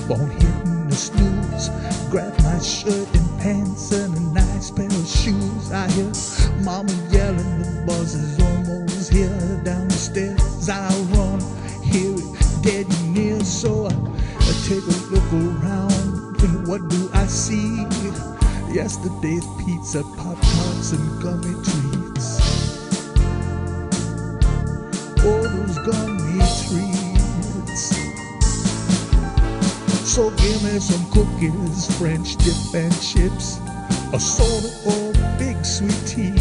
on hitting the snooze. Grab my shirt and pants and a nice pair of shoes. I hear mama yelling, the bus is almost here. Down the stairs I run, hear it getting near. So I take a look around, and what do I see? Yesterday's pizza, Pop-Tarts, and gummy treats. Oh, those gummy treats. So give me some cookies, French dip and chips, a soda or a big sweet tea.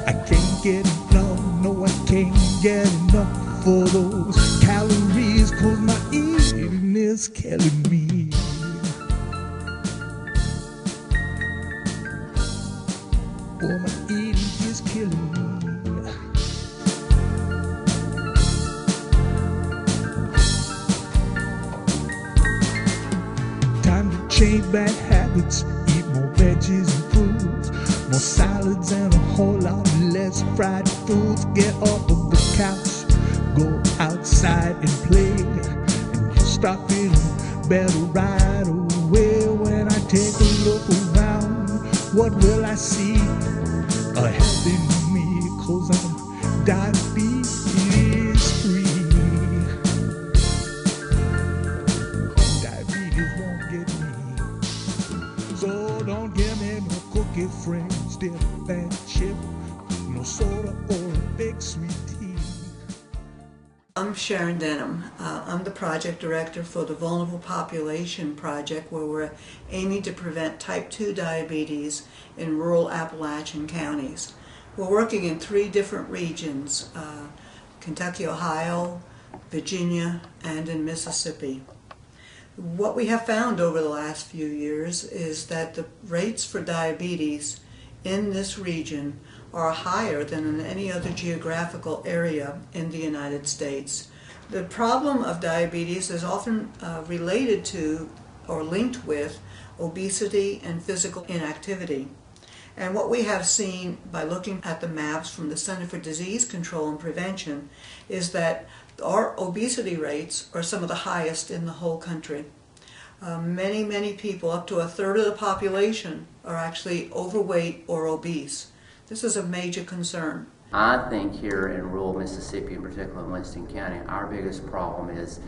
I can't get enough, no I can't get enough for those calories, 'cause my eating is killing me. Oh, my eating is killing me. Time to change bad habits, eat more veggies and fruits, more salads and a whole lot less fried foods. Get off of the couch, go outside and play, and you start feeling better right away. When I take a look around, what will I see? A healthy me, 'cause I'm diabetes free. Diabetes won't get me, so don't give me no cookie, French dip and chip, no soda or a big sweet tea. I'm Sharon Denham. I'm the project director for the Vulnerable Population Project, where we're aiming to prevent type 2 diabetes in rural Appalachian counties. We're working in 3 different regions, Kentucky, Ohio, Virginia, and in Mississippi. What we have found over the last few years is that the rates for diabetes in this region are higher than in any other geographical area in the United States. The problem of diabetes is often related to or linked with obesity and physical inactivity. And what we have seen by looking at the maps from the Center for Disease Control and Prevention is that our obesity rates are some of the highest in the whole country. Many people, up to a third of the population, are actually overweight or obese. This is a major concern. I think here in rural Mississippi, in particular in Winston County, our biggest problem is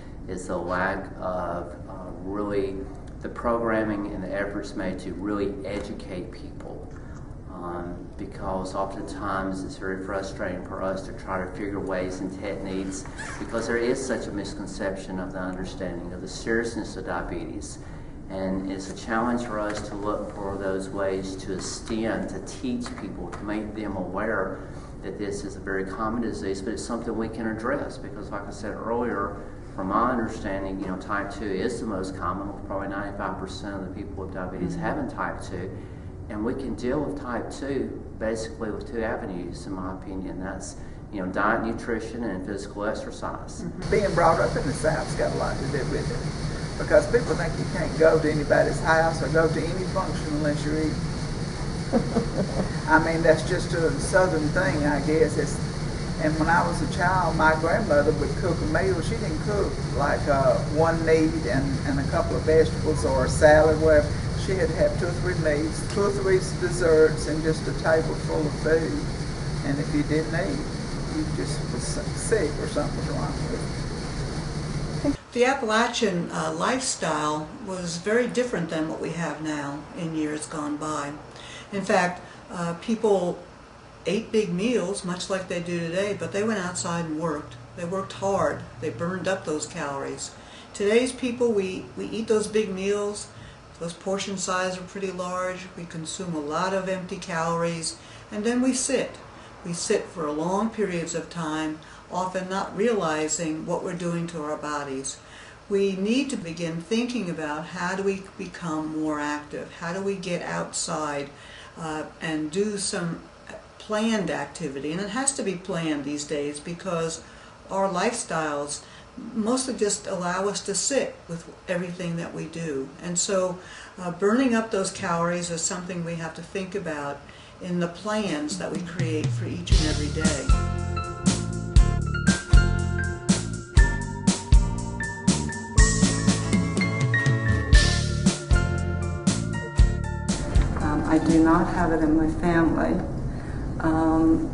the lack of really the programming and the efforts made to really educate people. Because oftentimes it's very frustrating for us to try to figure ways and techniques, because there is such a misconception of the understanding of the seriousness of diabetes. And it's a challenge for us to look for those ways to extend, to teach people, to make them aware that this is a very common disease, but it's something we can address. Because like I said earlier, from my understanding, type 2 is the most common, with probably 95% of the people with diabetes having type 2. And we can deal with type 2 basically with 2 avenues, in my opinion. That's, diet, nutrition, and physical exercise. Being brought up in the South's got a lot to do with it. Because people think you can't go to anybody's house or go to any function unless you're eating. I mean, that's just a southern thing, I guess. And when I was a child, my grandmother would cook a meal. She didn't cook like one meat and a couple of vegetables or a salad, whatever. She had to have 2 or 3 meats, 2 or 3 desserts, and just a table full of food. And if you didn't eat, you just was sick or something was wrong with you. The Appalachian lifestyle was very different than what we have now in years gone by. In fact, people ate big meals, much like they do today, but they went outside and worked. They worked hard. They burned up those calories. Today's people, we eat those big meals. Those portion sizes are pretty large. We consume a lot of empty calories, and then we sit. We sit for long periods of time, often not realizing what we're doing to our bodies. We need to begin thinking about how do we become more active? How do we get outside and do some planned activity? And it has to be planned these days because our lifestyles mostly just allow us to sit with everything that we do. And so burning up those calories is something we have to think about in the plans that we create for each and every day. do not have it in my family,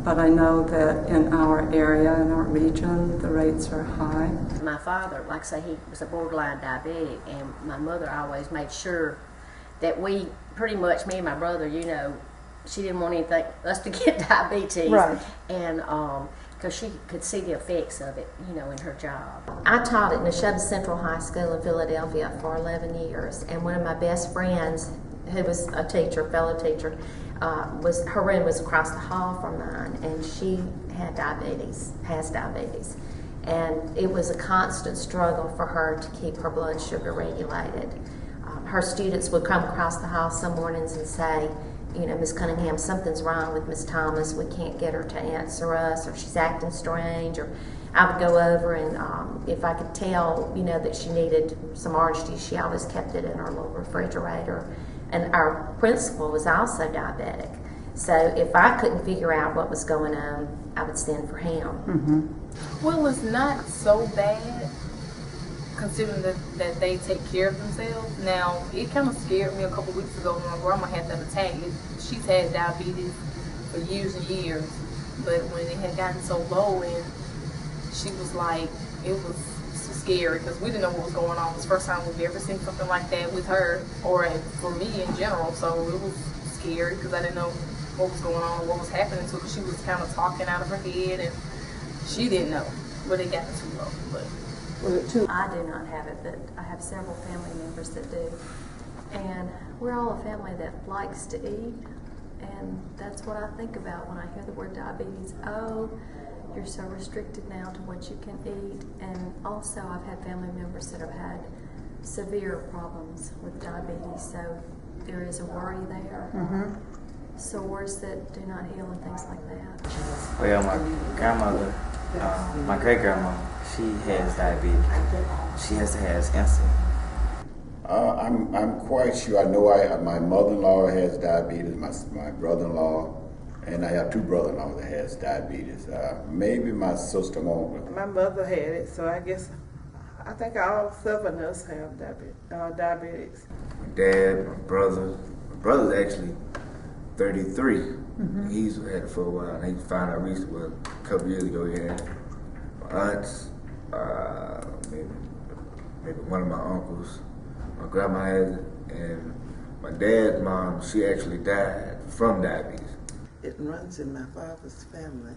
but I know that in our area, in our region, the rates are high. My father, like I say, he was a borderline diabetic, and my mother always made sure that we, pretty much, me and my brother, you know, she didn't want us to get diabetes. Right. And because she could see the effects of it, you know, in her job. I taught at Neshoba Central High School in Philadelphia for 11 years, and one of my best friends, who was a teacher, fellow teacher, her room was across the hall from mine, and she had diabetes, has diabetes. And it was a constant struggle for her to keep her blood sugar regulated. Her students would come across the hall some mornings and say, you know, Miss Cunningham, something's wrong with Miss Thomas. We can't get her to answer us, or she's acting strange. Or I would go over, and if I could tell, you know, that she needed some orange juice, she always kept it in her little refrigerator. And our principal was also diabetic. So if I couldn't figure out what was going on, I would send for him. Mm-hmm. Well, it's not so bad, considering that they take care of themselves. Now, it kind of scared me a couple weeks ago when my grandma had that attack. She's had diabetes for years and years, but when it had gotten so low, and she was like, it was so scary because we didn't know what was going on. It was the first time we've ever seen something like that with her, or for me in general, so it was scary because I didn't know what was going on, what was happening to her. She was kind of talking out of her head, and she didn't know, but it got too low. But I do not have it, but I have several family members that do. And we're all a family that likes to eat, and that's what I think about when I hear the word diabetes. Oh, you're so restricted now to what you can eat. And also I've had family members that have had severe problems with diabetes, so there is a worry there. Mm-hmm. Sores that do not heal and things like that. Well, my grandmother, my great-grandma, she has diabetes. She has to have insulin. I'm quite sure. I know my mother-in-law has diabetes, my brother-in-law, and I have two brother-in-laws that has diabetes. Maybe my sister won't. My mother had it, so I think all seven of us have diabetics. My dad, my brother's actually 33. Mm-hmm. He's had it for a while. He found out recently, a couple years ago, he had it. My aunts, maybe one of my uncles, my grandma has it, and my dad's mom, she actually died from diabetes. It runs in my father's family.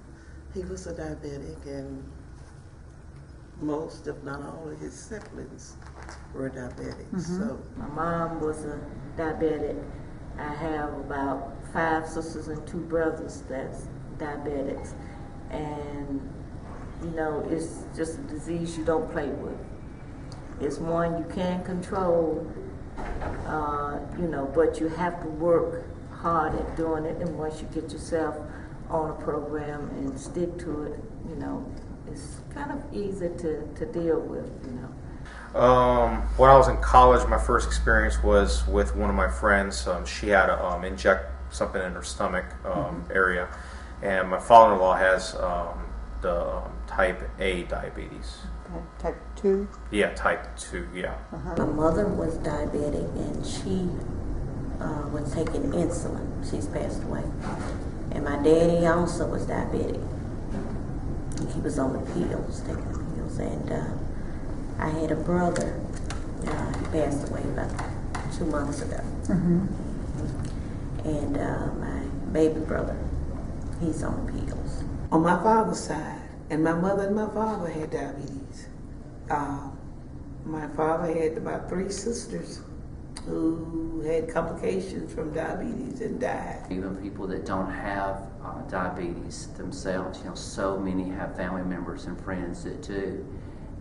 He was a diabetic, and most, if not all, of his siblings were diabetic. Mm-hmm. So my mom was a diabetic. I have about 5 sisters and 2 brothers that's diabetics, and you know, it's just a disease you don't play with. It's one you can control, you know, but you have to work hard at doing it, and once you get yourself on a program and stick to it, you know, it's kind of easy to deal with, you know. When I was in college, my first experience was with one of my friends. She had to inject something in her stomach area, and my father-in-law has the type A diabetes. Okay. Type 2? Yeah, type 2, yeah. My mother was diabetic, and she was taking insulin. She's passed away. And my daddy also was diabetic. He was on the pills, taking the pills. And I had a brother. He passed away about 2 months ago. Mm-hmm. And my baby brother, he's on the pills. on my father's side, and my mother and my father had diabetes. My father had about 3 sisters who had complications from diabetes and died. Even people that don't have diabetes themselves, you know, so many have family members and friends that do.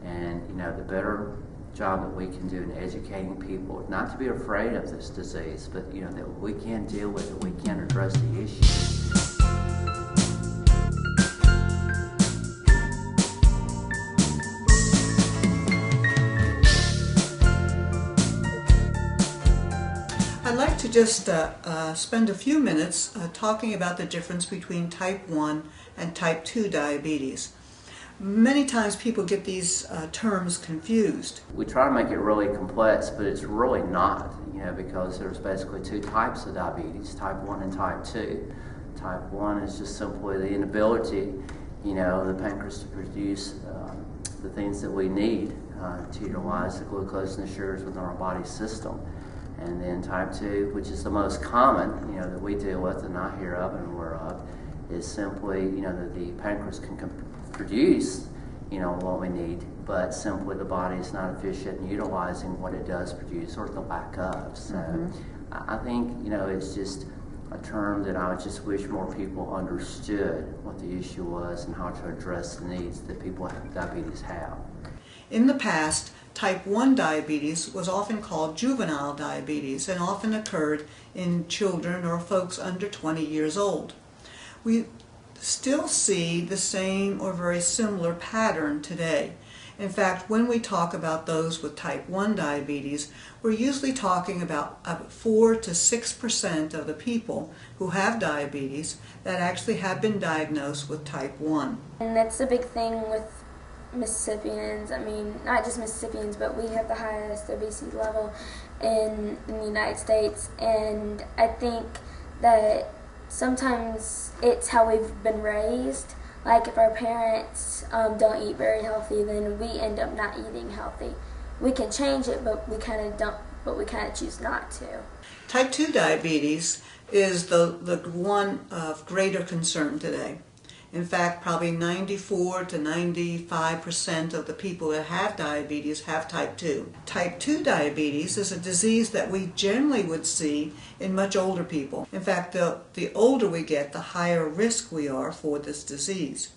And, you know, the better job that we can do in educating people, not to be afraid of this disease, but, you know, that we can deal with it, we can address the issue. I'd like to just spend a few minutes talking about the difference between type 1 and type 2 diabetes. Many times people get these terms confused. We try to make it really complex, but it's really not, because there's basically two types of diabetes, type 1 and type 2. Type 1 is just simply the inability, of the pancreas to produce the things that we need to utilize the glucose and the sugars within our body system. And then type 2, which is the most common, that we deal with and I hear of and aware of, is simply, that the pancreas can produce, what we need, but simply the body is not efficient in utilizing what it does produce or the lack of. So I think, it's just a term that I would just wish more people understood what the issue was and how to address the needs that people with diabetes have. In the past, type 1 diabetes was often called juvenile diabetes and often occurred in children or folks under 20 years old. We still see the same or very similar pattern today. In fact, when we talk about those with type 1 diabetes, we're usually talking about 4 to 6% of the people who have diabetes that actually have been diagnosed with type 1. And that's a big thing with Mississippians. I mean, not just Mississippians, but we have the highest obesity level in the United States. And I think that sometimes it's how we've been raised. Like if our parents don't eat very healthy, then we end up not eating healthy. We can change it, but we kind of choose not to. Type 2 diabetes is the one of greater concern today. In fact, probably 94 to 95% of the people that have diabetes have type 2. Type 2 diabetes is a disease that we generally would see in much older people. In fact, the older we get, the higher risk we are for this disease.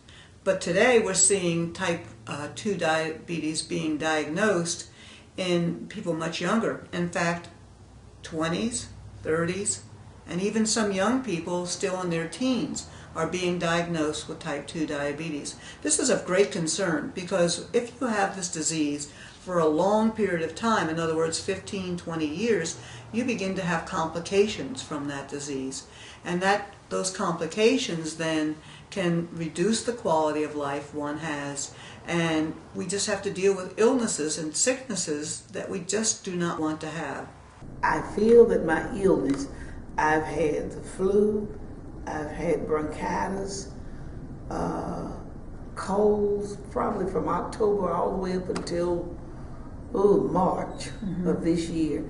But today we're seeing type 2 diabetes being diagnosed in people much younger. In fact, 20s, 30s, and even some young people still in their teens are being diagnosed with type 2 diabetes. This is of great concern because if you have this disease for a long period of time, in other words 15, 20 years, you begin to have complications from that disease. And those complications then can reduce the quality of life one has, and we just have to deal with illnesses and sicknesses that we just do not want to have. I feel that my illness, I've had the flu, I've had bronchitis, colds, probably from October all the way up until March of this year.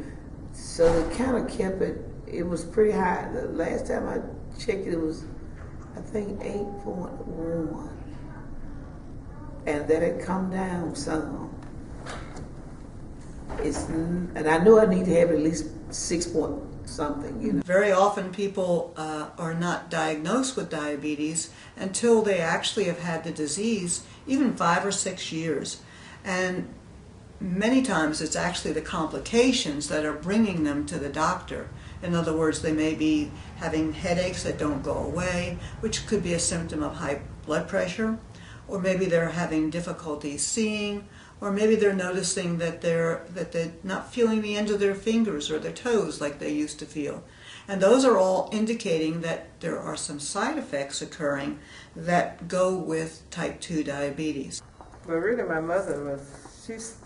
So it kind of kept it was pretty high. The last time I checked it was, I think, 8.1. And that had come down some. And I know I need to have at least 6 point something. Very often people are not diagnosed with diabetes until they actually have had the disease, even 5 or 6 years. And many times it's actually the complications that are bringing them to the doctor. In other words, they may be having headaches that don't go away, which could be a symptom of high blood pressure, or maybe they're having difficulty seeing, or maybe they're noticing that they're not feeling the ends of their fingers or their toes like they used to feel. And those are all indicating that there are some side effects occurring that go with type 2 diabetes. Well, really my mother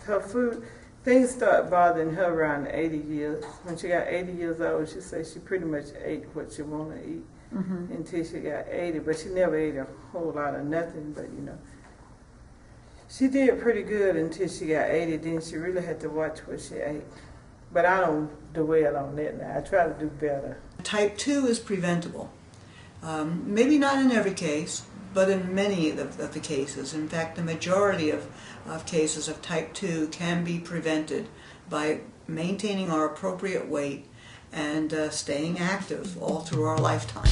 her food, things started bothering her around 80 years. When she got 80 years old, she said she pretty much ate what she wanted to eat until she got 80, but she never ate a whole lot of nothing, but she did pretty good until she got 80, then she really had to watch what she ate. But I don't do well on that now. I try to do better. Type 2 is preventable. Maybe not in every case, but in many of the cases. In fact, the majority of cases of type 2 can be prevented by maintaining our appropriate weight and staying active all through our lifetime.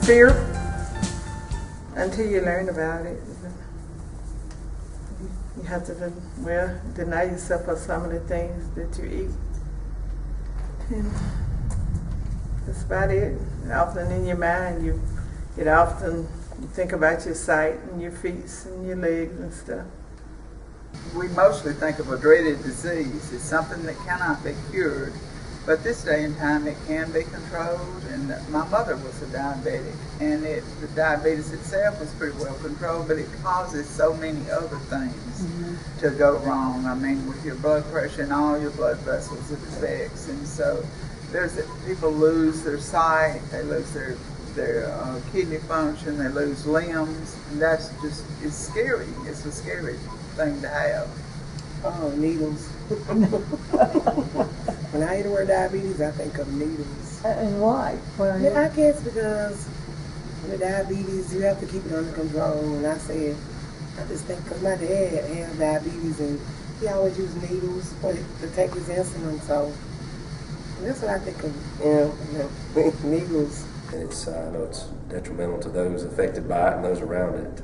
Fear until you learn about it. You have to, deny yourself of some of the things that you eat. And that's about it. Often in your mind, you think about your sight and your feet and your legs and stuff. we mostly think of a dreaded disease. It's something that cannot be cured. But this day and time, it can be controlled. And my mother was a diabetic, and the diabetes itself was pretty well controlled, but it causes so many other things to go wrong. I mean, with your blood pressure and all your blood vessels, it affects. And so people lose their sight, they lose their kidney function, they lose limbs, and that's just, it's scary. It's a scary thing to have. Oh, needles. When I hear the word diabetes, I think of needles. And why? Yeah, I guess because with diabetes, you have to keep it under control. And I just think because my dad had diabetes and he always used needles to take his insulin. So that's what I think of, needles. And it's, I know it's detrimental to those affected by it and those around it.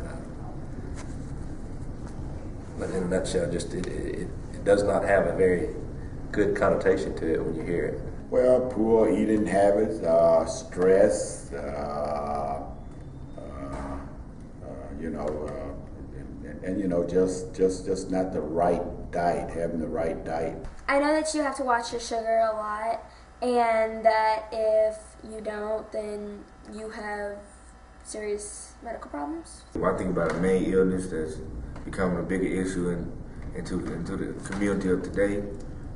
But in a nutshell, just it does not have a very good connotation to it when you hear it. Well, poor eating habits, stress, just not the right diet, having the right diet. I know that you have to watch your sugar a lot, and that if you don't, then you have serious medical problems. When I think about a main illness that's becoming a bigger issue into the community of today,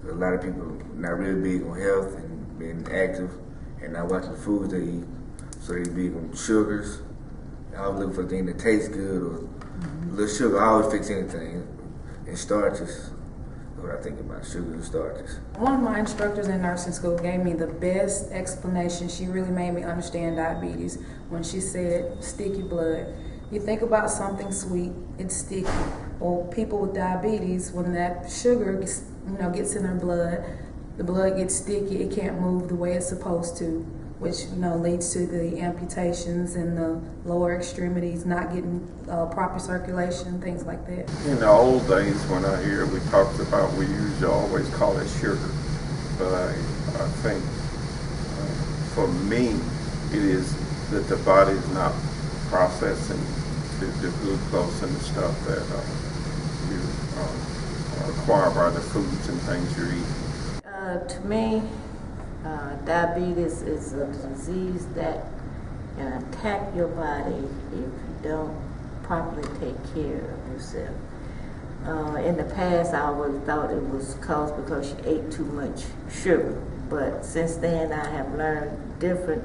a lot of people not really big on health and being active and not watching the foods they eat, so they big on sugars. I always look for a thing that tastes good, or a little sugar. I always fix anything, and starches. What I think about sugars and starches. One of my instructors in nursing school gave me the best explanation. She really made me understand diabetes when she said sticky blood. You think about something sweet, it's sticky. Well, people with diabetes, when that sugar gets in their blood, the blood gets sticky, it can't move the way it's supposed to, which leads to the amputations and the lower extremities not getting proper circulation, things like that. In the old days, when we talked about, we usually always call it sugar, but I think for me, it is that the body is not processing the glucose and the stuff that you acquire by the foods and things you're eating. To me, diabetes is a disease that can attack your body if you don't properly take care of yourself. In the past, I always thought it was caused because you ate too much sugar, but since then I have learned different.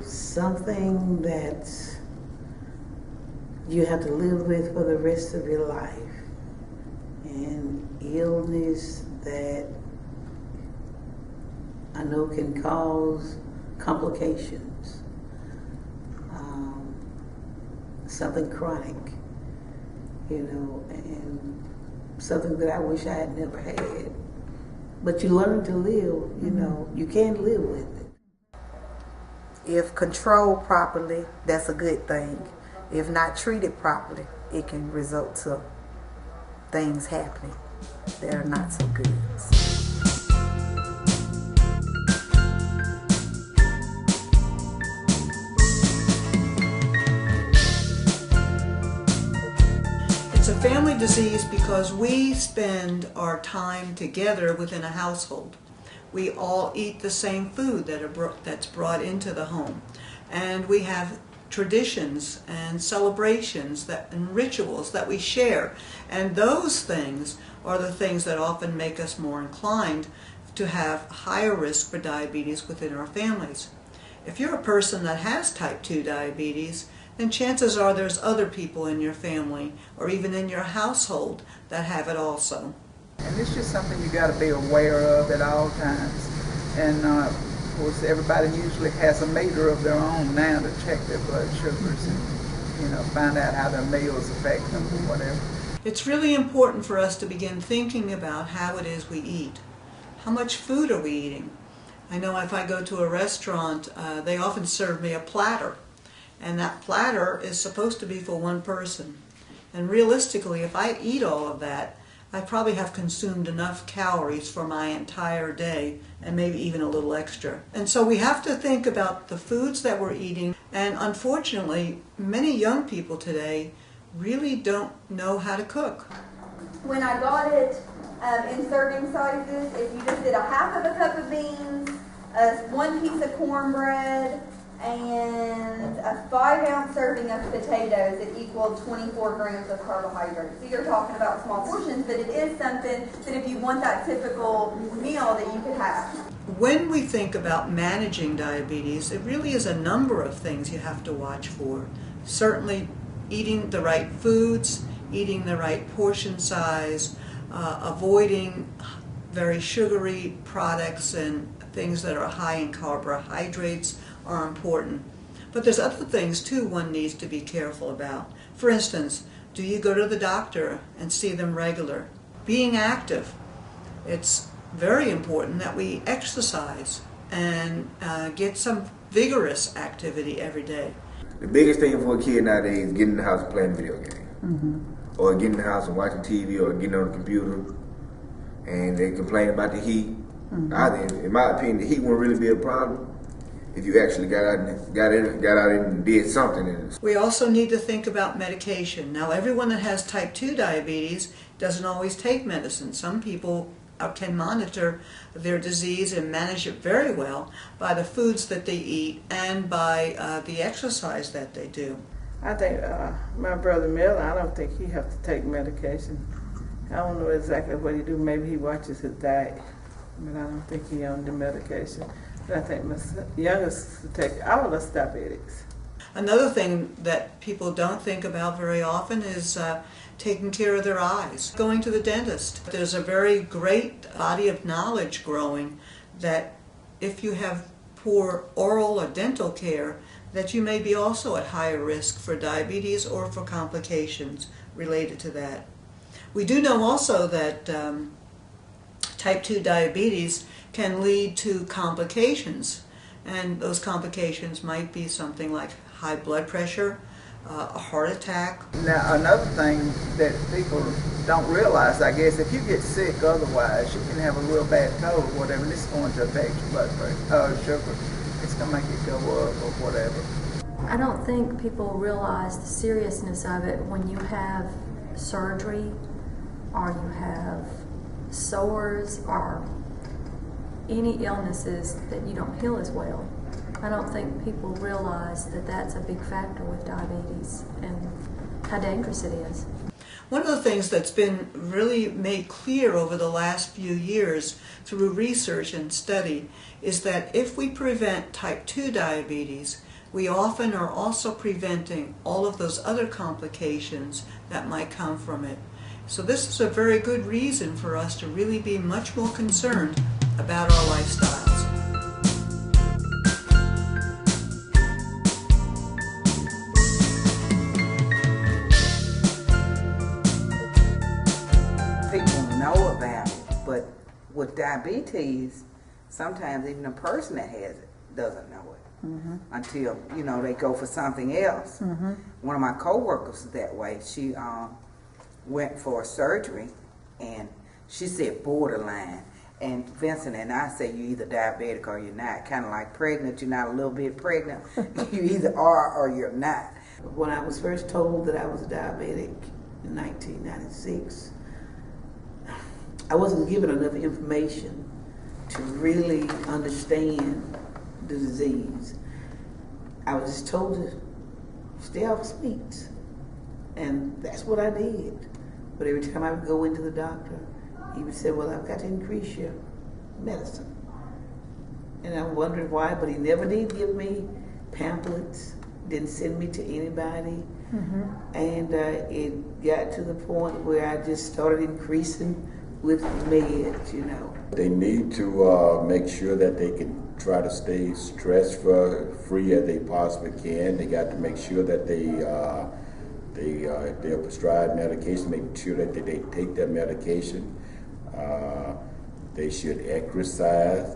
Something that you have to live with for the rest of your life, and illness that I know can cause complications, something chronic, and something that I wish I had never had. But you learn to live, you can live with it. If controlled properly, that's a good thing. If not treated properly, it can result to things happening that are not so good. It's a family disease because we spend our time together within a household. We all eat the same food that's brought into the home, and we have traditions and celebrations and rituals that we share, and those things are the things that often make us more inclined to have higher risk for diabetes within our families. If you're a person that has type 2 diabetes, then chances are there's other people in your family or even in your household that have it also. And it's just something you got to be aware of at all times. And of course, everybody usually has a meter of their own now to check their blood sugars and find out how their meals affect them or whatever. It's really important for us to begin thinking about how it is we eat. How much food are we eating? I know if I go to a restaurant, they often serve me a platter, and that platter is supposed to be for one person. And realistically, if I eat all of that, I probably have consumed enough calories for my entire day, and maybe even a little extra. And so we have to think about the foods that we're eating, and unfortunately, many young people today really don't know how to cook. When I got it in serving sizes, if you just did a half of a cup of beans, 1 piece of cornbread, and a 5-ounce serving of potatoes, it equaled 24 grams of carbohydrates. So you're talking about small portions, but it is something that if you want that typical meal that you could have. When we think about managing diabetes, it really is a number of things you have to watch for. Certainly eating the right foods, eating the right portion size, avoiding very sugary products and things that are high in carbohydrates are important. But there's other things too one needs to be careful about. For instance, do you go to the doctor and see them regular? Being active. It's very important that we exercise and get some vigorous activity every day. The biggest thing for a kid nowadays is getting in the house and playing video games. Or getting in the house and watching TV or getting on the computer. And they complain about the heat. In my opinion, the heat won't really be a problem if you actually got out and did something. We also need to think about medication. Now, everyone that has type 2 diabetes doesn't always take medicine. Some people can monitor their disease and manage it very well by the foods that they eat and by the exercise that they do. I think my brother Miller, I don't think he has to take medication. I don't know exactly what he do. Maybe he watches his diet, but I don't think he on the medication. But I think my youngest take all of us diabetics. Another thing that people don't think about very often is taking care of their eyes, going to the dentist. There's a very great body of knowledge growing that if you have poor oral or dental care, that you may be also at higher risk for diabetes or for complications related to that. We do know also that type 2 diabetes can lead to complications, and those complications might be something like high blood pressure, a heart attack. Now, another thing that people don't realize, I guess, if you get sick otherwise, you can have a real bad cold or whatever, and it's going to affect your blood pressure, sugar. It's going to make it go up or whatever. I don't think people realize the seriousness of it when you have surgery or you have sores or any illnesses that you don't heal as well. I don't think people realize that that's a big factor with diabetes and how dangerous it is. One of the things that's been really made clear over the last few years through research and study is that if we prevent type 2 diabetes, we often are also preventing all of those other complications that might come from it. So this is a very good reason for us to really be much more concerned about our lifestyles. People know about it, but with diabetes, sometimes even a person that has it doesn't know it until, you know, they go for something else. One of my co-workers is that way. She went for a surgery, and she said borderline. And Vincent and I say you either diabetic or you're not. Kind of like pregnant, you're not a little bit pregnant. You either are or you're not. When I was first told that I was a diabetic in 1996, I wasn't given enough information to really understand the disease. I was just told to stay off sweets, and that's what I did. But every time I would go into the doctor, he would say, well, I've got to increase your medicine. And I wondered why, but he never did give me pamphlets, didn't send me to anybody. And it got to the point where I just started increasing with meds, you know. They need to make sure that they can try to stay stress-free as they possibly can. They got to make sure that if they're prescribed medication, make sure that they take their medication. They should exercise,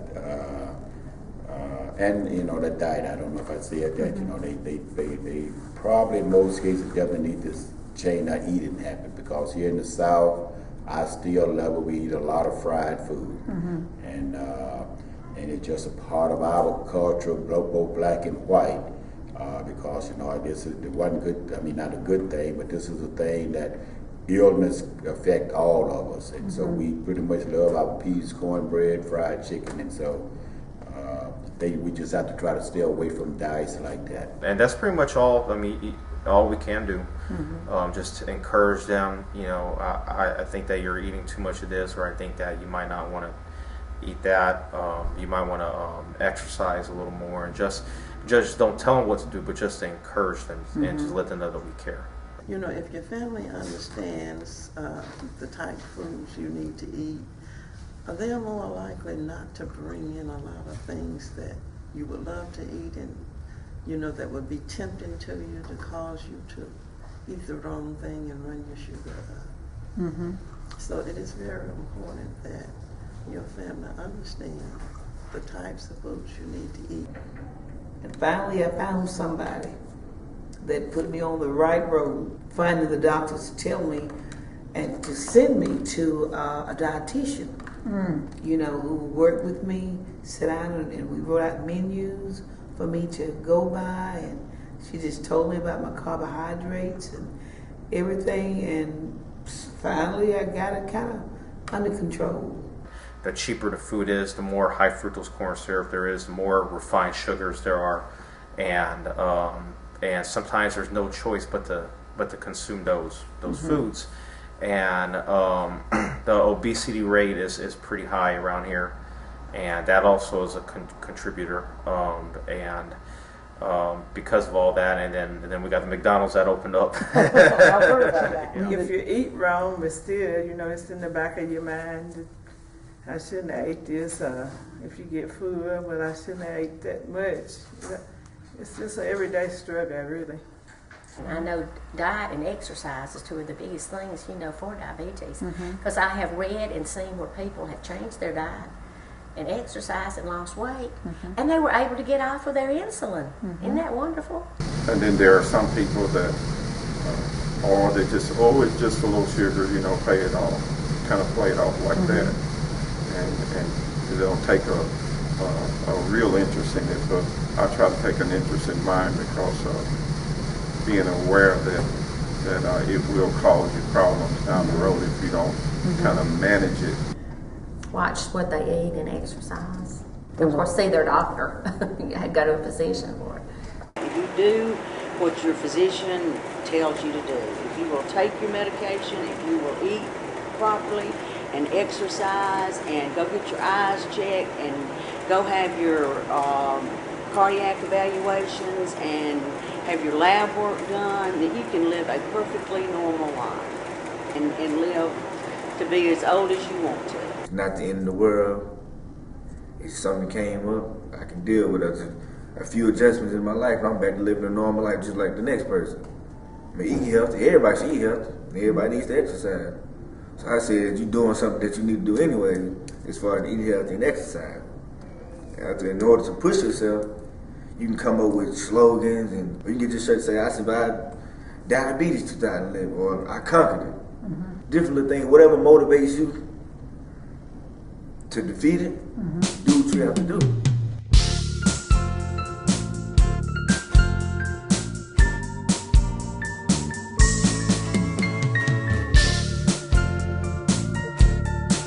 and you know, the diet. I don't know if I said that. You know, they probably in most cases definitely need to change their eating habit, because here in the South, I still love it. We eat a lot of fried food, and it's just a part of our culture, both black and white. Because, you know, this is one good, I mean, not a good thing, but this is a thing that illness affect all of us, and so we pretty much love our peas, cornbread, fried chicken, and so we just have to try to stay away from diets like that. And that's pretty much all. I mean, all we can do. Just to encourage them. You know, I think that you're eating too much of this, or I think that you might not want to eat that. You might want to exercise a little more, and just don't tell them what to do, but just to encourage them and just let them know that we care. You know, if your family understands the type of foods you need to eat, they're more likely not to bring in a lot of things that you would love to eat and, you know, that would be tempting to you to cause you to eat the wrong thing and run your sugar up. So it is very important that your family understands the types of foods you need to eat. And finally, I found somebody that put me on the right road. Finally, the doctors tell me and to send me to a dietitian, you know, who worked with me, sat down and we wrote out menus for me to go by, and she just told me about my carbohydrates and everything, and finally I got it kind of under control. The cheaper the food is, the more high fructose corn syrup there is, the more refined sugars there are, and sometimes there's no choice but to consume those foods. And the obesity rate is pretty high around here, and that also is a contributor. Because of all that, and then we got the McDonald's that opened up. I've heard about that. If you eat wrong, but still, you know, it's in the back of your mind. I shouldn't have ate this. If you get food, but I shouldn't have ate that much. It's just an everyday struggle, really. I know diet and exercise is two of the biggest things, you know, for diabetes. Because I have read and seen where people have changed their diet and exercised and lost weight, and they were able to get off of their insulin. Isn't that wonderful? And then there are some people that, they just, it's just a little sugar, you know, pay it off, kind of play it off like that. And they don't take a real interest in it, but I try to take an interest in mine because being aware that it will cause you problems down the road if you don't kind of manage it. Watch what they eat and exercise. Of course, see their doctor. Go to a physician for it. If you do what your physician tells you to do, if you will take your medication, if you will eat properly and exercise and go get your eyes checked and go have your cardiac evaluations and have your lab work done, that you can live a perfectly normal life and live to be as old as you want to. It's not the end of the world. If something came up, I can deal with it. A few adjustments in my life, I'm back to living a normal life just like the next person. I mean, eat healthy. Everybody should eat healthy. Everybody needs to exercise. So I said, you're doing something that you need to do anyway, as far as eating healthy and exercise. In order to push yourself, you can come up with slogans, and or you can just say, I survived diabetes 2011, or I conquered it. Different little things, whatever motivates you to defeat it, do what you have to do.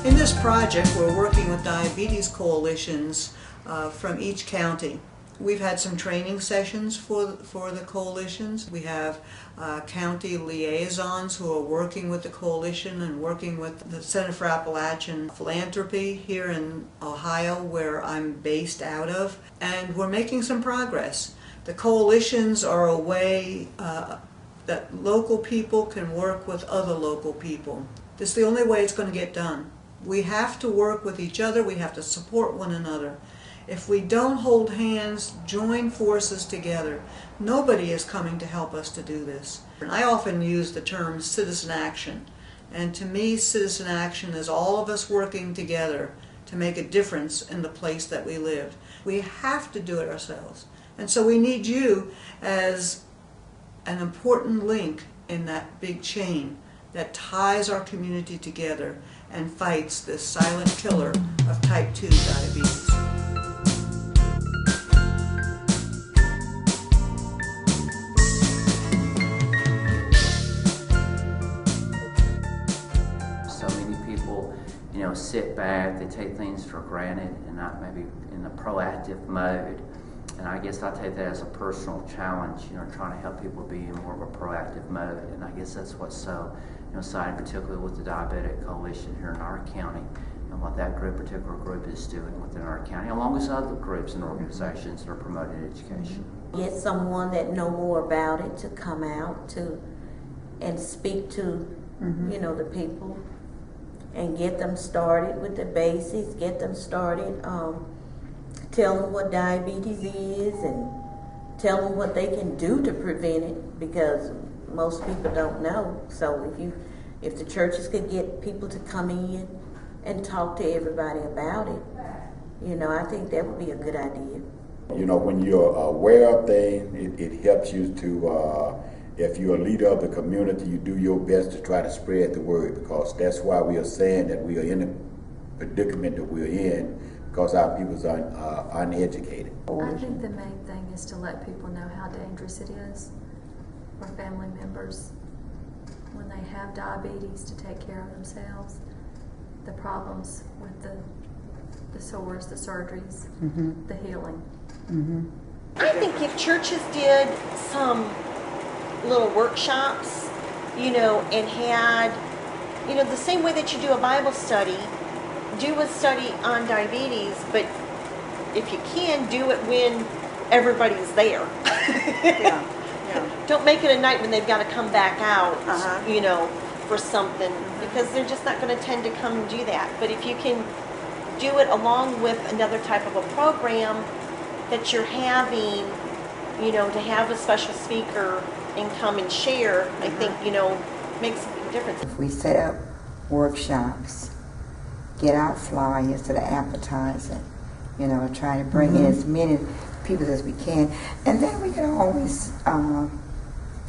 In this project, we're working with diabetes coalitions from each county. We've had some training sessions for the coalitions. We have county liaisons who are working with the coalition and working with the Center for Appalachian Philanthropy here in Ohio, where I'm based out of, and we're making some progress. The coalitions are a way that local people can work with other local people. This is the only way it's going to get done. We have to work with each other. We have to support one another. If we don't hold hands, join forces together, nobody is coming to help us to do this. I often use the term citizen action, and to me citizen action is all of us working together to make a difference in the place that we live. We have to do it ourselves, and so we need you as an important link in that big chain that ties our community together and fights this silent killer of type 2 diabetes. back, they take things for granted and not maybe in the proactive mode. And I guess I take that as a personal challenge, trying to help people be in more of a proactive mode. And I guess that's what's so exciting, particularly with the Diabetic Coalition here in our county, and what that particular group is doing within our county, along with other groups and organizations that are promoting education. Get someone that know more about it to come out and speak to, the people, and get them started with the basics, get them started, tell them what diabetes is and tell them what they can do to prevent it, because most people don't know. So if the churches could get people to come in and talk to everybody about it, I think that would be a good idea. When you're aware of things, it helps you to, if you're a leader of the community, you do your best to try to spread the word, because that's why we are saying that we are in the predicament that we're in, because our people are uneducated. I think the main thing is to let people know how dangerous it is for family members when they have diabetes to take care of themselves, the problems with the sores, the surgeries, the healing. I think if churches did some little workshops, and had, the same way that you do a Bible study, do a study on diabetes, but if you can, do it when everybody's there. Don't make it a night when they've got to come back out, for something, because they're just not going to tend to come and do that. But if you can do it along with another type of a program that you're having, to have a special speaker and come and share, I think, makes a big difference. If we set up workshops, get out flyers to the advertising, try to bring in as many people as we can. And then we can always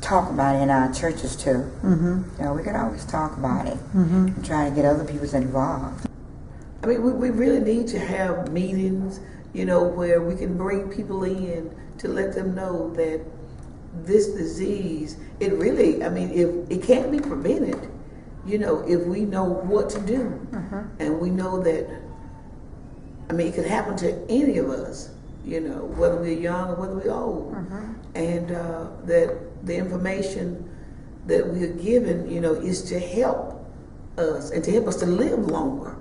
talk about it in our churches too. We can always talk about it and try to get other people involved. I mean, we really need to have meetings, where we can bring people in to let them know that this disease, it really, if it can't be prevented, if we know what to do. And we know that, it could happen to any of us, whether we're young or whether we're old. And that the information that we're given, is to help us and to help us to live longer.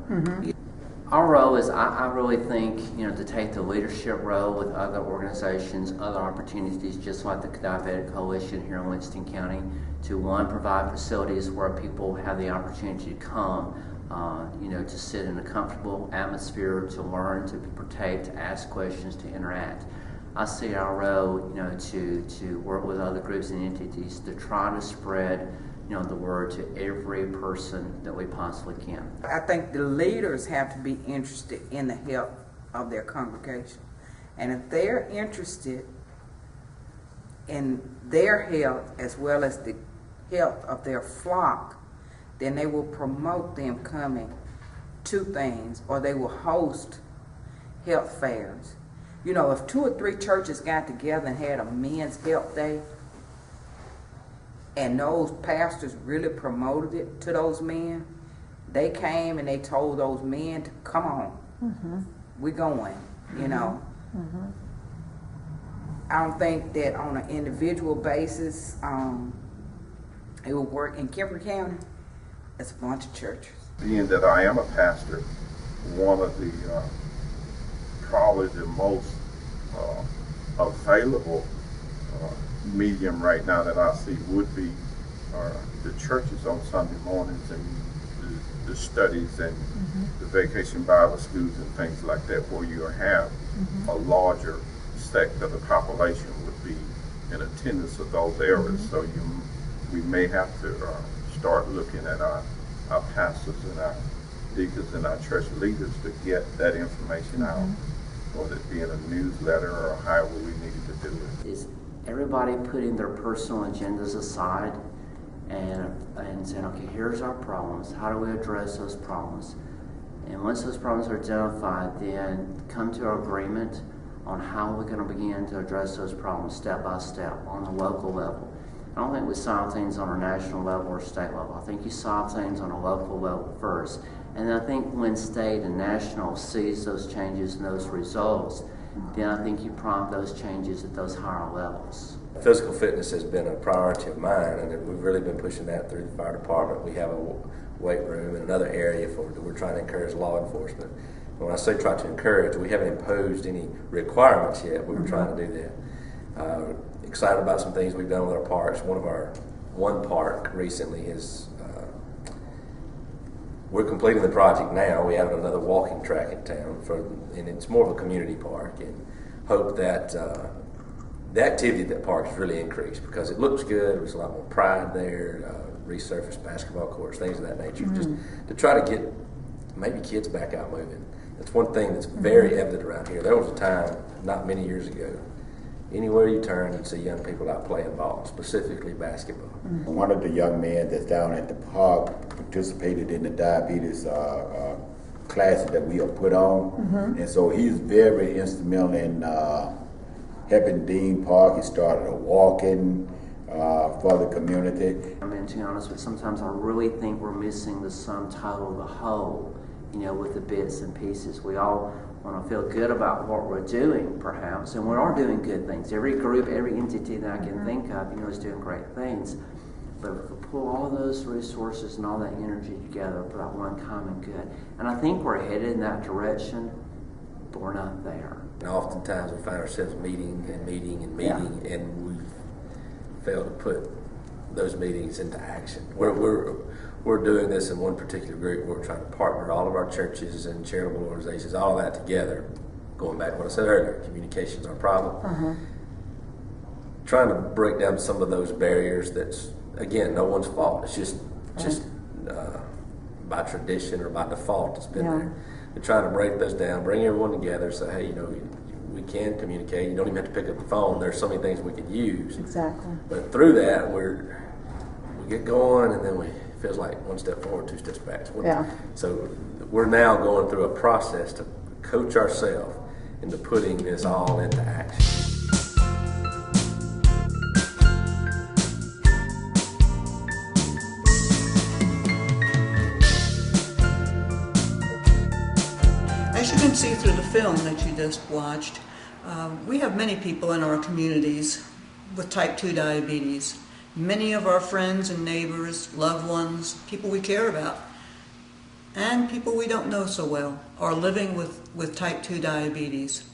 Our role is, I really think, to take the leadership role with other organizations, other opportunities, just like the Diabetic Coalition here in Winston County, to one, provide facilities where people have the opportunity to come, to sit in a comfortable atmosphere, to learn, to partake, to ask questions, to interact. I see our role, to work with other groups and entities to try to spread the word to every person that we possibly can. I think the leaders have to be interested in the health of their congregation. And if they're interested in their health as well as the health of their flock, then they will promote them coming to things, or they will host health fairs. If 2 or 3 churches got together and had a men's health day, and those pastors really promoted it to those men, they came and they told those men to come on, we're going, I don't think that on an individual basis it will work. In Kemper County, it's a bunch of churches. Being that I am a pastor, one of the probably the most available medium right now that I see would be the churches on Sunday mornings and the studies and the vacation Bible schools and things like that, where you have a larger sect of the population would be in attendance of those areas. So we may have to start looking at our pastors and our deacons and our church leaders to get that information out, whether it be in a newsletter or however we needed to do it. Is everybody putting their personal agendas aside and saying, okay, here's our problems, how do we address those problems? And once those problems are identified, then come to an agreement on how we're going to begin to address those problems step by step on the local level. I don't think we solve things on a national level or state level. I think you solve things on a local level first, And I think when state and national sees those changes and those results, then I think you prompt those changes at those higher levels. Physical fitness has been a priority of mine, and we've really been pushing that through the fire department. We have a weight room in another area that we're trying to encourage law enforcement. And when I say try to encourage, we haven't imposed any requirements yet. We were trying to do that. Excited about some things we've done with our parks. One park recently is, we're completing the project now. We have another walking track in town, and it's more of a community park, and hope that the activity at that park has really increased because it looks good. There's a lot more pride there, resurfaced basketball courts, things of that nature, just to try to get maybe kids back out moving. That's one thing that's very evident around here. There was a time, not many years ago, anywhere you turn, you'd see young people out playing ball, specifically basketball. One of the young men that's down at the park participated in the diabetes classes that we have put on, and so he's very instrumental in helping Dean Park. He started a walking for the community. I mean, to be honest, but sometimes I really think we're missing the sum total of the whole, with the bits and pieces. We all want to feel good about what we're doing, perhaps, and we are doing good things. Every group, every entity that I can think of, is doing great things. But if we pull all those resources and all that energy together for that one common good, and I think we're headed in that direction, but we're not there. And oftentimes we find ourselves meeting, and we fail to put those meetings into action. We're doing this in one particular group. We're trying to partner all of our churches and charitable organizations, all of that together. Going back to what I said earlier, communication's our problem. Trying to break down some of those barriers that's, again, no one's fault. It's just by tradition or by default it's been there. We're trying to break those down, bring everyone together, say, hey, we can communicate. You don't even have to pick up the phone. There's so many things we could use. Exactly. But through that, we get going, and then it feels like one step forward, two steps back. So we're now going through a process to coach ourselves into putting this all into action. As you can see through the film that you just watched, we have many people in our communities with type 2 diabetes. Many of our friends and neighbors, loved ones, people we care about, and people we don't know so well are living with type 2 diabetes.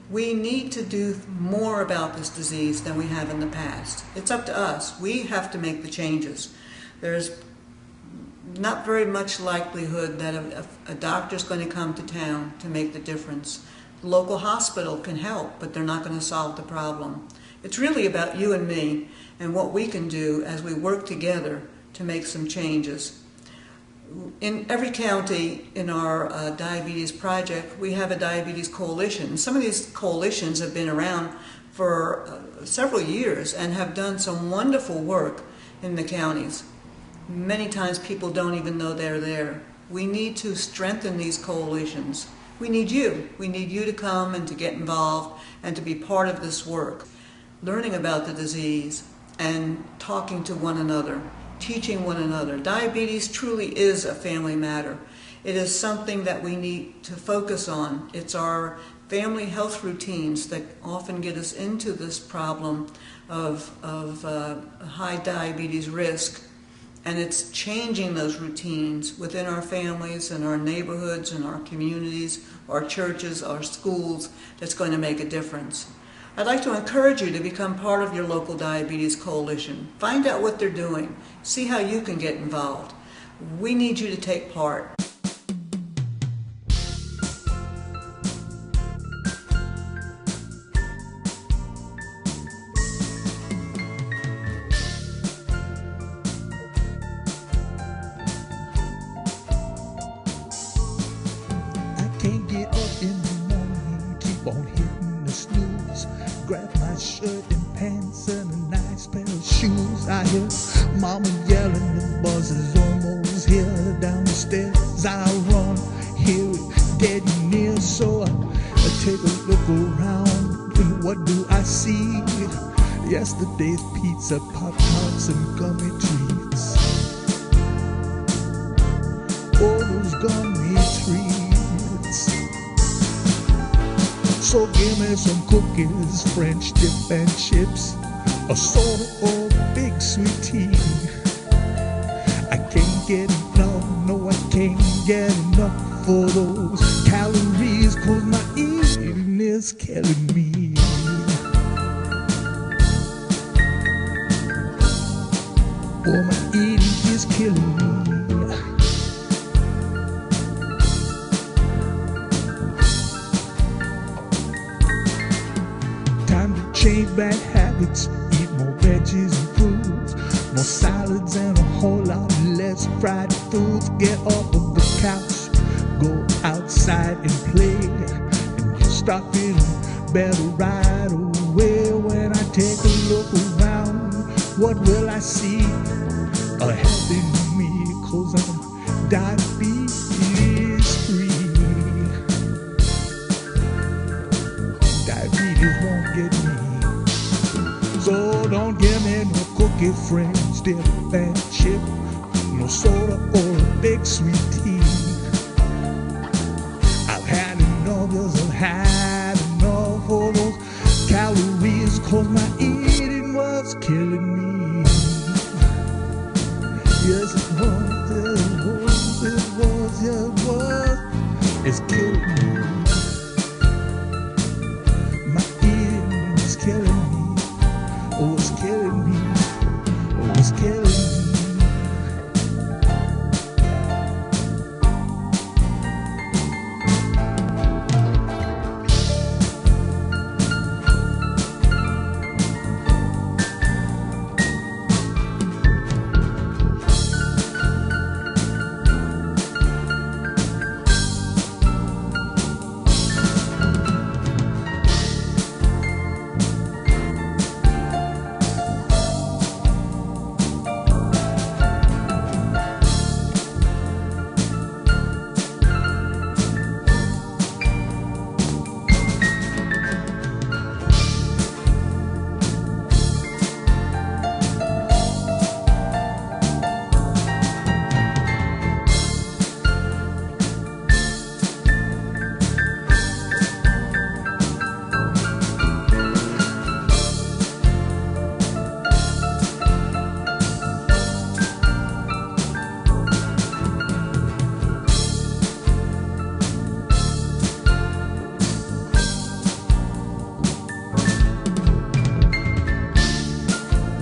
We need to do more about this disease than we have in the past. It's up to us. We have to make the changes. There's not very much likelihood that a doctor's going to come to town to make the difference. The local hospital can help, but they're not going to solve the problem. It's really about you and me and what we can do as we work together to make some changes. In every county in our diabetes project, we have a diabetes coalition. Some of these coalitions have been around for several years and have done some wonderful work in the counties. Many times people don't even know they're there. We need to strengthen these coalitions. We need you. We need you to come and to get involved and to be part of this work. Learning about the disease and talking to one another, teaching one another. Diabetes truly is a family matter. It is something that we need to focus on. It's our family health routines that often get us into this problem of high diabetes risk. And it's changing those routines within our families and our neighborhoods and our communities, our churches, our schools, that's going to make a difference. I'd like to encourage you to become part of your local diabetes coalition. Find out what they're doing. See how you can get involved. We need you to take part. Can't get up in the morning, keep on hitting the snooze. Grab my shirt and pants and a nice pair of shoes. I hear mama yelling, the bus is almost here. Down the stairs I run, hear it getting near. So I take a look around, and what do I see? Yesterday's pizza, Pop-Tarts and gummy treats. All those gummy treats. So give me some cookies, French dip and chips, a soda or a big sweet tea. I can't get enough, no I can't get enough for those calories, 'cause my eating is killing me. Oh, my eating is killing me. Time to change bad habits, eat more veggies and fruits, more salads and a whole lot less fried foods. Get off of the couch, go outside and play, and you start feeling better right away. When I take a look around, what will I see? A healthy me, 'cause I'm diabetes free. Diabetes won't get me. So don't give me no cookie, French dip and chip, no soda or a big sweet tea. I've had enough, yes, I've had enough of those calories, 'cause my